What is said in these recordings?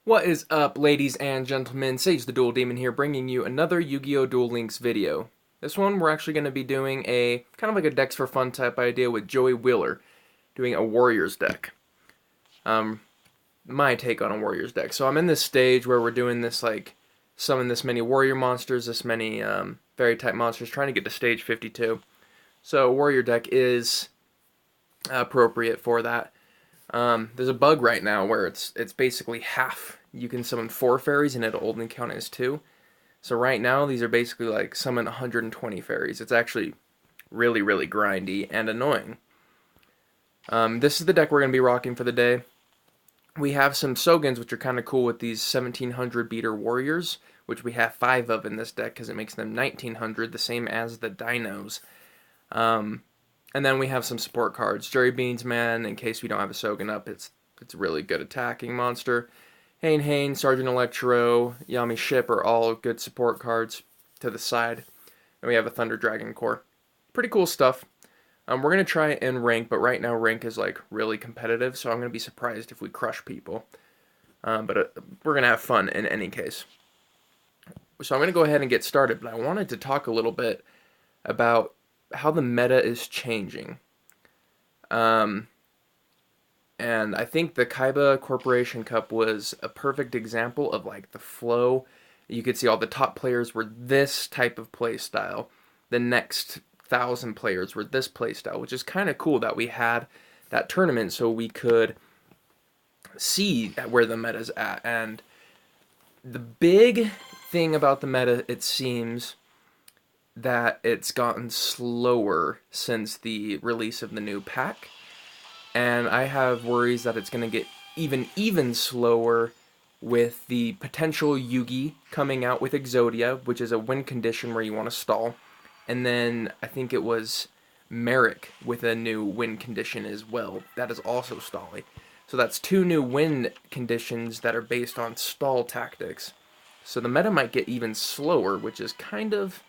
What is up, ladies and gentlemen? Sage the Duel Demon here, bringing you another Yu-Gi-Oh! Duel Links video. This one, we're actually going to be doing a kind of like a decks for fun type idea with Joey Wheeler, doing a Warriors deck. My take on a Warriors deck. So I'm in this stage where we're doing this, like, summon this many Warrior monsters, this many Fairy type monsters, trying to get to stage 52. So Warrior deck is appropriate for that. There's a bug right now where it's basically half. You can summon 4 fairies and it'll only count as 2. So right now these are basically like summon 120 fairies. It's actually really, really grindy and annoying. This is the deck we're going to be rocking for the day. We have some Sogans, which are kind of cool with these 1700 beater warriors, which we have 5 of in this deck because it makes them 1900, the same as the dinos. And then we have some support cards. Jerry Beans Man, in case we don't have a Sogan up, it's a really good attacking monster. Hane, Sergeant Electro, Yami Ship are all good support cards to the side. And we have a Thunder Dragon Core. Pretty cool stuff. We're going to try it in rank, but right now rank is like really competitive, so I'm going to be surprised if we crush people. But we're going to have fun in any case. So I'm going to go ahead and get started, but I wanted to talk a little bit about how the meta is changing. And I think the Kaiba Corporation Cup was a perfect example of like the flow. You could see all the top players were this type of play style. The next 1,000 players were this play style, which is kind of cool that we had that tournament so we could see where the meta's at. And the big thing about the meta, it seems that it's gotten slower since the release of the new pack, and I have worries that it's going to get even slower with the potential Yugi coming out with Exodia, which is a win condition where you want to stall, and then I think it was Merrick with a new win condition as well that is also stalling. So that's 2 new win conditions that are based on stall tactics. So the meta might get even slower, which is kind of,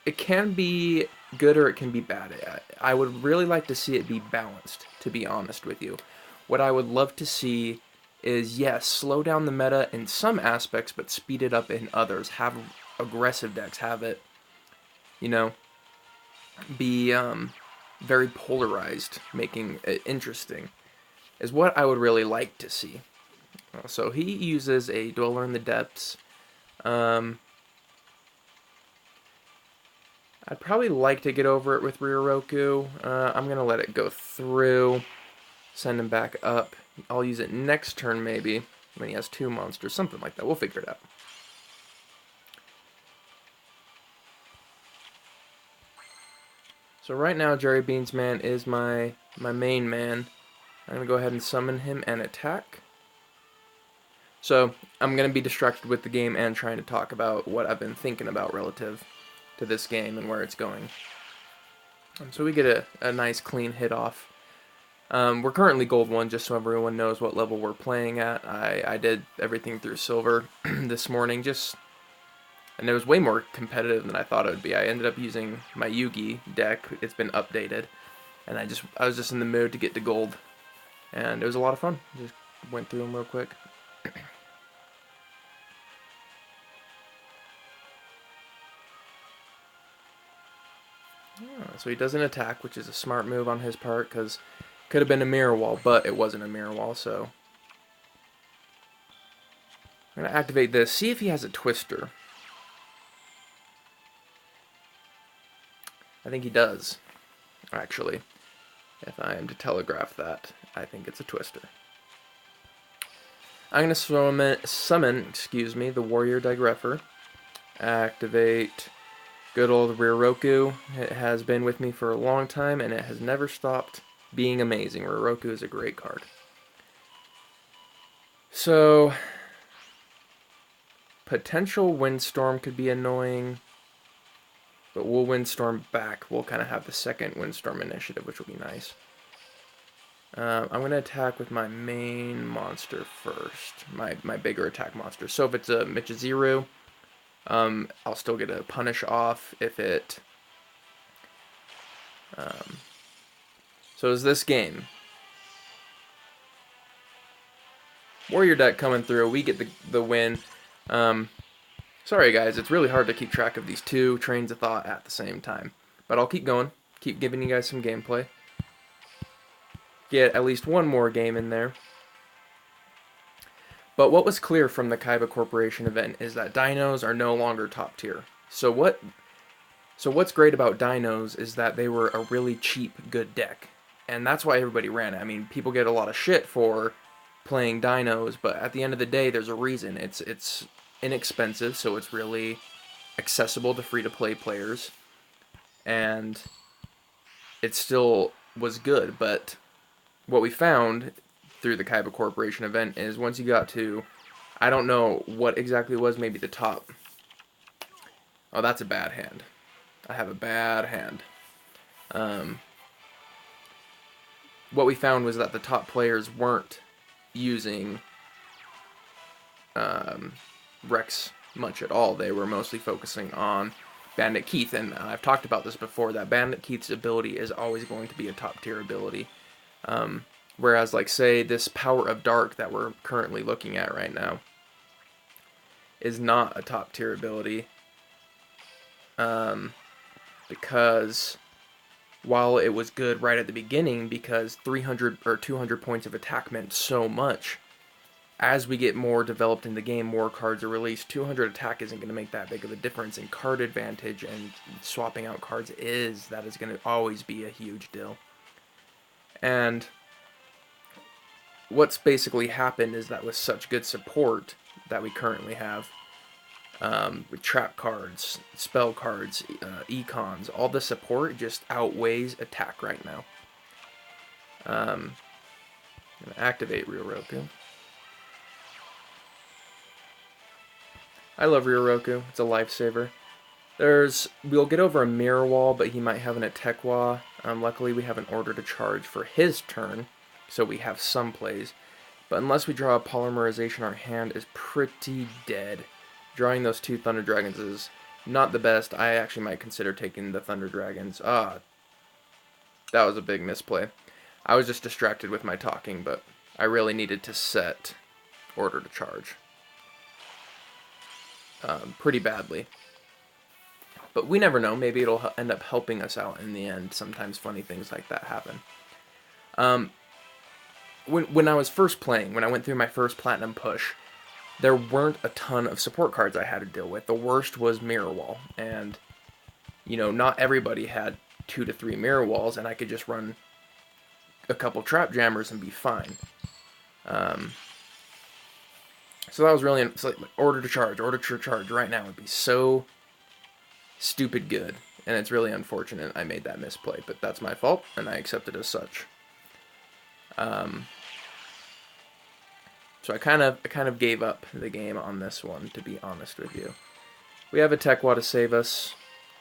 it can be good or it can be bad. I would really like to see it be balanced, to be honest with you. What I would love to see is, yes, slow down the meta in some aspects, but speed it up in others. Have aggressive decks, have it, be very polarized, making it interesting, is what I would really like to see. So he uses a Dweller in the Depths. I'd probably like to get over it with Ryoroku. I'm going to let it go through. Send him back up. I'll use it next turn maybe, when he has 2 monsters. Something like that. We'll figure it out. So right now, Jerry Beans Man is my main man. I'm going to go ahead and summon him and attack. So I'm going to be distracted with the game and trying to talk about what I've been thinking about relative to this game and where it's going. So we get a nice clean hit off. We're currently gold 1, just so everyone knows what level we're playing at. I did everything through silver this morning, and it was way more competitive than I thought it would be. I ended up using my Yugi deck. It's been updated, and I was just in the mood to get to gold, and it was a lot of fun. Just went through them real quick. So he doesn't attack, which is a smart move on his part, because it could have been a mirror wall, but it wasn't a mirror wall, so I'm going to activate this, see if he has a Twister. I think he does, actually. If I am to telegraph that, I think it's a Twister. I'm going to summon, the Warrior Digreffer. Activate good old Ryoroku. It has been with me for a long time, and it has never stopped being amazing. Ryoroku is a great card. So, potential Windstorm could be annoying, but we'll Windstorm back. We'll kind of have the second Windstorm initiative, which will be nice. I'm going to attack with my main monster first, my bigger attack monster. So if it's a Michiziru, I'll still get a punish off if it... So is this game. Warrior deck coming through. We get the win. Sorry, guys. It's really hard to keep track of these two trains of thought at the same time. But I'll keep going. Keep giving you guys some gameplay. Get at least one more game in there. But what was clear from the Kaiba Corporation event is that dinos are no longer top tier. So what's great about dinos is that they were a really cheap, good deck. And that's why everybody ran it. I mean, people get a lot of shit for playing dinos, but at the end of the day, there's a reason. It's inexpensive, so it's really accessible to free-to-play players. And it still was good, but what we found through the Kaiba Corporation event is once you got to, I don't know what exactly it was, maybe the top. Oh, that's a bad hand. I have a bad hand. What we found was that the top players weren't using Rex much at all. They were mostly focusing on Bandit Keith, and I've talked about this before, that Bandit Keith's ability is always going to be a top tier ability. Whereas, like, say, this Power of Dark that we're currently looking at right now is not a top tier ability. Because while it was good right at the beginning, because 300 or 200 points of attack meant so much, as we get more developed in the game, more cards are released, 200 attack isn't going to make that big of a difference, and card advantage and swapping out cards is going to always be a huge deal. And what's basically happened is that with such good support that we currently have, with trap cards, spell cards, econs, all the support just outweighs attack right now. I'm going to activate Ryoroku. I love Ryoroku. It's a lifesaver. We'll get over a mirror wall, but he might have an Atekwa. Luckily, we have an order to charge for his turn, so we have some plays. But unless we draw a polymerization, our hand is pretty dead. Drawing those two Thunder Dragons is not the best. I actually might consider taking the Thunder Dragons. That was a big misplay. I was just distracted with my talking, but I really needed to set order to charge. Pretty badly. But we never know. Maybe it'll end up helping us out in the end. Sometimes funny things like that happen. When I was first playing, when I went through my first Platinum push, there weren't a ton of support cards I had to deal with. The worst was Mirror Wall. And, you know, not everybody had 2 to 3 Mirror Walls, and I could just run a couple Trap Jammers and be fine. So that was really, it's like order to charge right now would be so stupid good. And it's really unfortunate I made that misplay, but that's my fault, and I accept it as such. So I kind of gave up the game on this one, to be honest with you. We have a Atekwa to save us.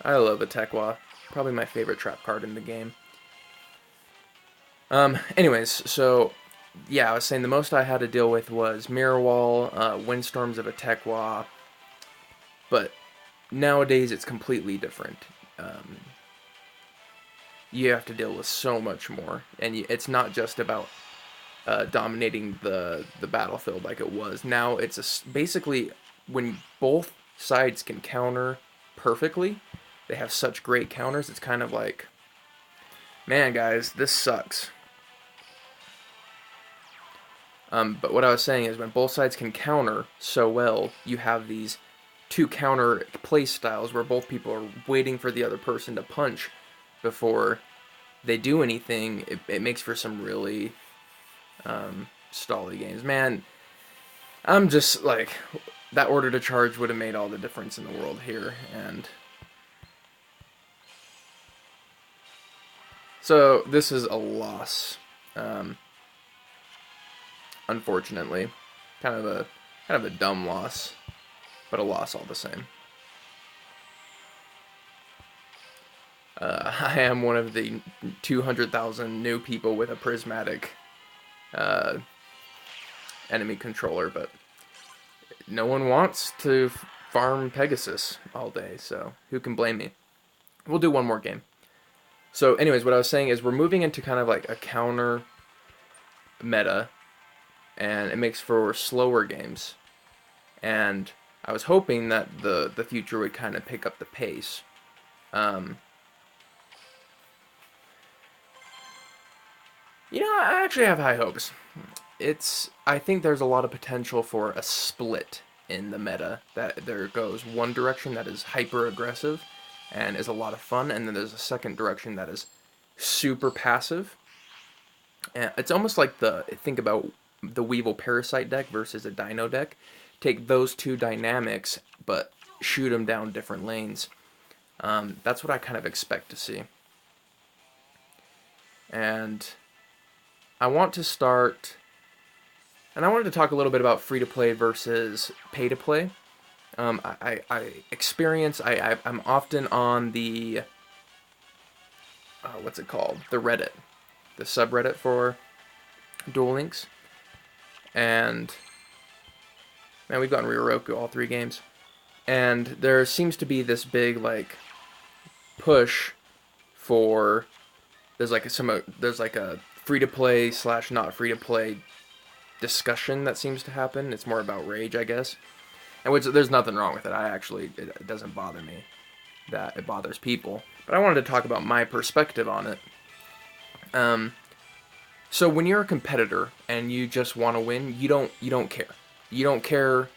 I love a Atekwa. Probably my favorite trap card in the game. Anyways, so yeah, I was saying the most I had to deal with was Mirror Wall, Windstorms of Atekwa, but nowadays it's completely different. You have to deal with so much more, and it's not just about dominating the battlefield like it was. Now it's basically when both sides can counter perfectly, they have such great counters, it's kind of like, man guys, this sucks. But what I was saying is when both sides can counter so well, you have these two counter play styles where both people are waiting for the other person to punch before they do anything. It makes for some really stally games. Man, I'm just like, that order to charge would have made all the difference in the world here. And so this is a loss. Unfortunately, kind of a dumb loss, but a loss all the same. I am one of the 200,000 new people with a prismatic enemy controller, but no one wants to farm Pegasus all day, so who can blame me? We'll do one more game. So anyways, what I was saying is we're moving into kind of like a counter meta, and it makes for slower games. And I was hoping that the future would kind of pick up the pace. Um, I actually have high hopes. I think there's a lot of potential for a split in the meta. That there goes one direction that is hyper aggressive and is a lot of fun, and then there's a second direction that is super passive. And it's almost like think about the Weevil Parasite deck versus a Dino deck. Take those two dynamics, but shoot them down different lanes. That's what I kind of expect to see. And I want to start, and I wanted to talk a little bit about free to play versus pay to play. I'm often on the what's it called? The Reddit, the subreddit for Duel Links, and man, we've gotten Ryoroku all 3 games, and there seems to be this big like push for there's like a free to play / not free to play discussion that seems to happen. It's more about rage, I guess, and which there's nothing wrong with it. It doesn't bother me that it bothers people, but I wanted to talk about my perspective on it. So when you're a competitor and you just want to win, you don't care. You don't care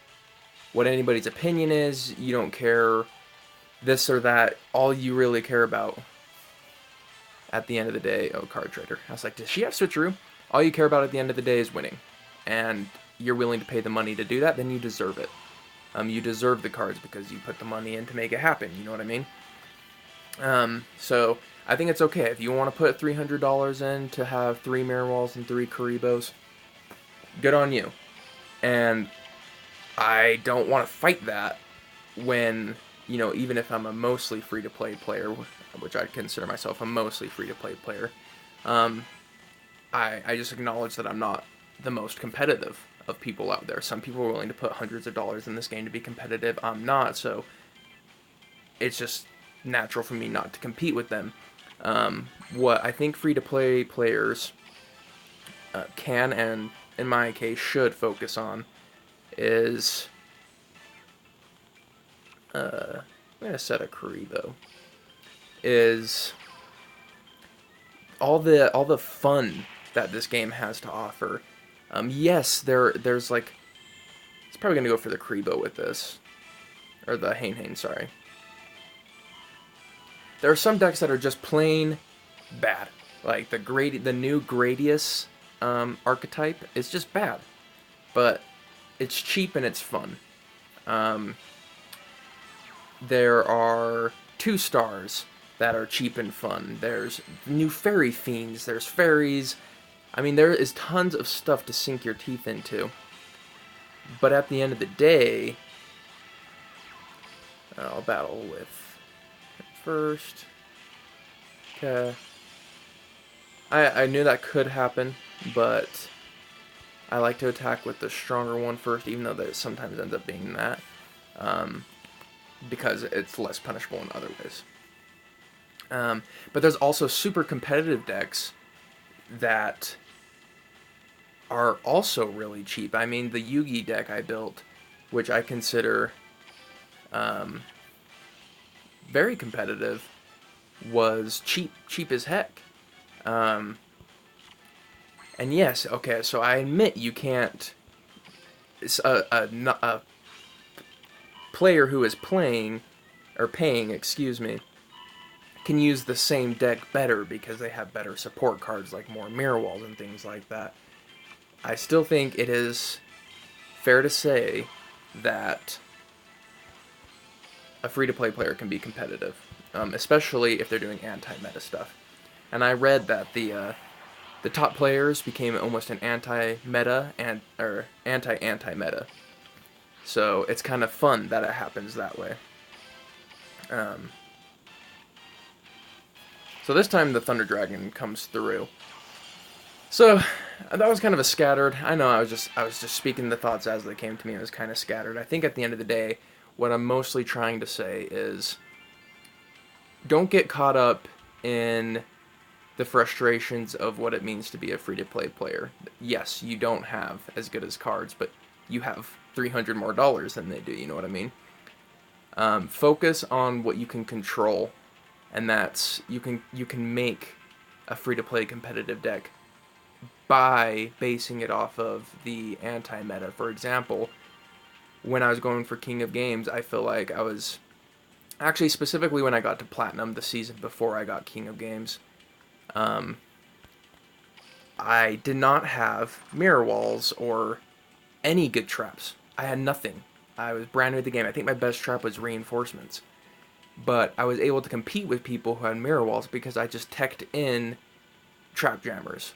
what anybody's opinion is. You don't care this or that. All you really care about at the end of the day, card trader. I was like, does she have switcheroo? All you care about at the end of the day is winning, and you're willing to pay the money to do that. Then you deserve it. You deserve the cards because you put the money in to make it happen. You know what I mean? So I think it's okay if you want to put $300 in to have 3 Mirror Walls and 3 Karibos. Good on you. And I don't want to fight that when, even if I'm a mostly free-to-play player, which I consider myself a mostly free-to-play player, I just acknowledge that I'm not the most competitive of people out there. Some people are willing to put hundreds of dollars in this game to be competitive. I'm not, so it's just natural for me not to compete with them. What I think free-to-play players can, and in my case should, focus on is I'm gonna set a Karibo. Is all the fun that this game has to offer. Yes, there's like, it's probably gonna go for the Karibo with this, or the Hain, sorry. There are some decks that are just plain bad, like the new Gradius archetype is just bad, but it's cheap and it's fun. There are 2 stars that are cheap and fun. There's new fairy fiends. There's fairies. I mean, there is tons of stuff to sink your teeth into. But at the end of the day, I'll battle with first. Okay. I knew that could happen, but I like to attack with the stronger one first, even though that sometimes ends up being that. Because it's less punishable in other ways. But there's also super competitive decks that are also really cheap. I mean, the Yugi deck I built, which I consider very competitive, was cheap as heck. And yes, okay, so I admit you can't. A player who is paying, excuse me, can use the same deck better because they have better support cards like more Mirror Walls and things like that. I still think it is fair to say that a free-to-play player can be competitive, especially if they're doing anti-meta stuff. And I read that the top players became almost an anti-meta or anti-meta. So it's kind of fun that it happens that way. So this time the Thunder Dragon comes through. So that was kind of a scattered. I know I was just speaking the thoughts as they came to me. It was kind of scattered. I think at the end of the day, what I'm mostly trying to say is, don't get caught up in the frustrations of what it means to be a free-to-play player. Yes, you don't have as good as cards, but you have $300 more than they do, you know what I mean? Focus on what you can control, and that's you can make a free-to-play competitive deck by basing it off of the anti-meta. For example, when I was going for King of Games, I feel like I was actually specifically when I got to Platinum the season before I got King of Games. Um, I did not have mirror walls or any good traps. I had nothing. I was brand new at the game. I think my best trap was reinforcements. But I was able to compete with people who had mirror walls because I just teched in trap jammers.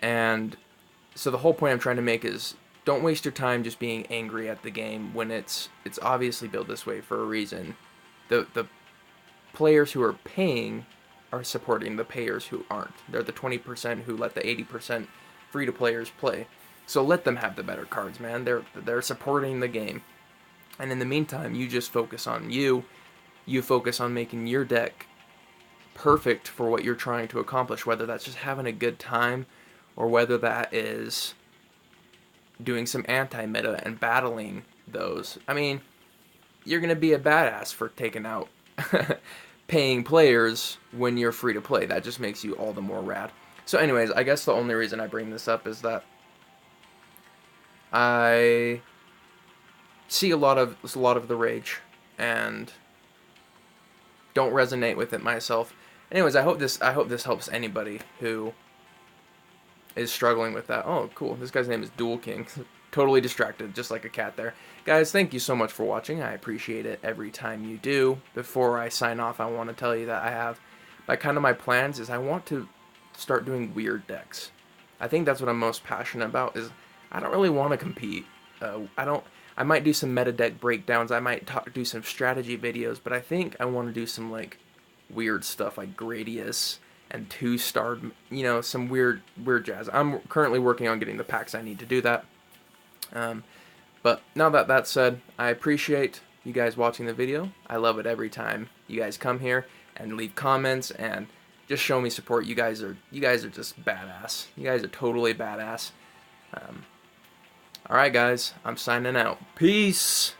And so the whole point I'm trying to make is don't waste your time just being angry at the game when it's obviously built this way for a reason. The players who are paying are supporting the payers who aren't. They're the 20% who let the 80% free to players play. So let them have the better cards, man. They're supporting the game. And in the meantime, you just focus on you. You focus on making your deck perfect for what you're trying to accomplish, whether that's just having a good time or whether that is doing some anti-meta and battling those. I mean, you're going to be a badass for taking out paying players when you're free to play. That just makes you all the more rad. So anyways, I guess the only reason I bring this up is that I see a lot of the rage and don't resonate with it myself. Anyways, I hope this helps anybody who is struggling with that. Oh, cool. This guy's name is Duel King. Totally distracted, just like a cat there. Guys, thank you so much for watching. I appreciate it every time you do. Before I sign off, I want to tell you that I have, my plans is I want to start doing weird decks. I think that's what I'm most passionate about. Is I don't really want to compete. I might do some meta deck breakdowns. I might do some strategy videos, but I think I want to do some like weird stuff like Gradius and 2-star, some weird jazz. I'm currently working on getting the packs I need to do that. But now that that's said, I appreciate you guys watching the video. I love it every time you guys come here and leave comments and just show me support. You guys are just badass. You guys are totally badass. Alright guys, I'm signing out. Peace!